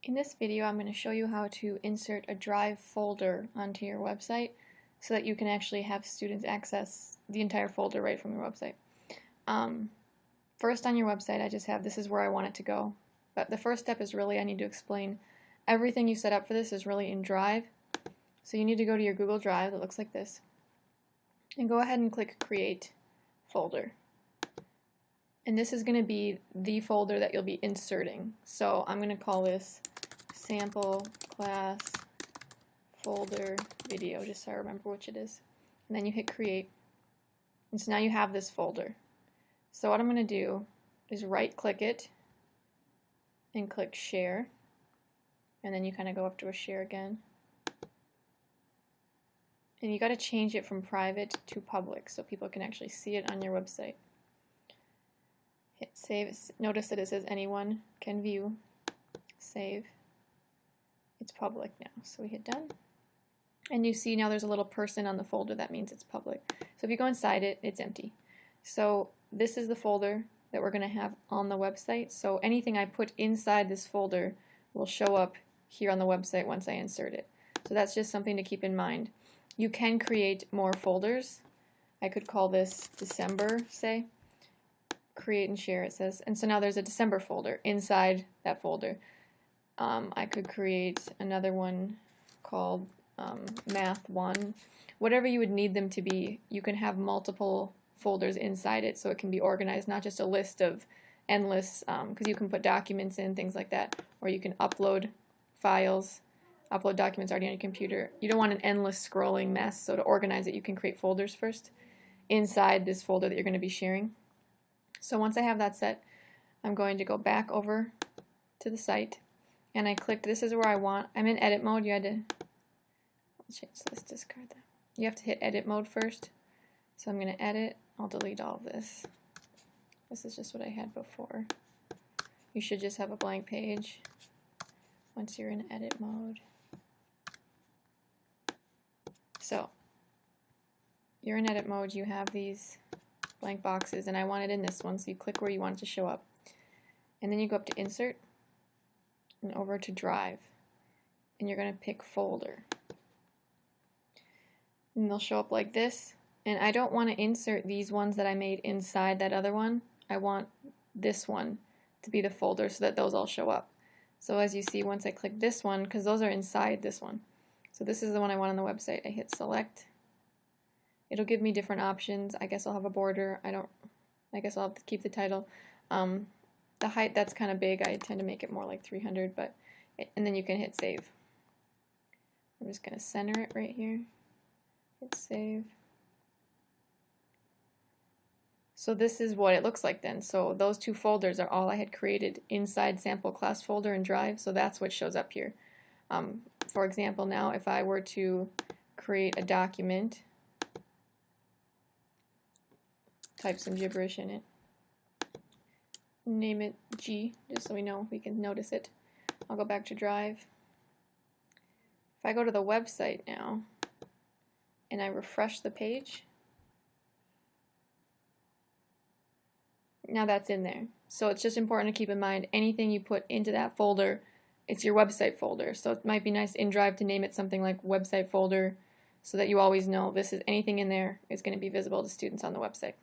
In this video, I'm going to show you how to insert a Drive folder onto your website so that you can actually have students access the entire folder right from your website. First on your website, I just have this is where I want it to go. But the first step is really I need to explain everything you set up for this is really in Drive. So you need to go to your Google Drive that looks like this and go ahead and click Create Folder. And this is going to be the folder that you'll be inserting. So I'm going to call this sample class folder video, just so I remember which it is. And then you hit create. And so now you have this folder. So what I'm going to do is right click it and click share. And then you kind of go up to a share again. And you got to change it from private to public so people can actually see it on your website. Hit save. Notice that it says anyone can view. Save. It's public now. So we hit done. And you see now there's a little person on the folder. That means it's public. So if you go inside it, it's empty. So this is the folder that we're going to have on the website. So anything I put inside this folder will show up here on the website once I insert it. So that's just something to keep in mind. You can create more folders. I could call this December, say. Create and share, it says. And so now there's a December folder inside that folder. I could create another one called Math 1. Whatever you would need them to be, you can have multiple folders inside it so it can be organized, not just a list of endless, because you can put documents in, things like that, or you can upload files, upload documents already on your computer. You don't want an endless scrolling mess, so to organize it, you can create folders first inside this folder that you're going to be sharing. So once I have that set, I'm going to go back over to the site, and I clicked, this is where I want, I'm in edit mode, you had to, let's change this, discard that. You have to hit edit mode first. So I'm going to edit, I'll delete all of this. This is just what I had before. You should just have a blank page once you're in edit mode. So, you're in edit mode, you have these blank boxes, and I want it in this one, so you click where you want it to show up. And then you go up to Insert, and over to Drive. And you're going to pick Folder. And they'll show up like this. And I don't want to insert these ones that I made inside that other one. I want this one to be the folder so that those all show up. So as you see, once I click this one, because those are inside this one. So this is the one I want on the website. I hit Select. It'll give me different options. I guess I'll have a border. I guess I'll have to keep the title. The height, that's kind of big. I tend to make it more like 300, and then you can hit save. I'm just going to center it right here. Hit save. So this is what it looks like then. So those two folders are all I had created inside sample class folder and Drive, so that's what shows up here. For example, now if I were to create a document, type some gibberish in it, name it G, just so we know we can notice it. I'll go back to Drive. If I go to the website now and I refresh the page, now that's in there. So it's just important to keep in mind anything you put into that folder, it's your website folder. So it might be nice in Drive to name it something like website folder so that you always know this is anything in there is going to be visible to students on the website.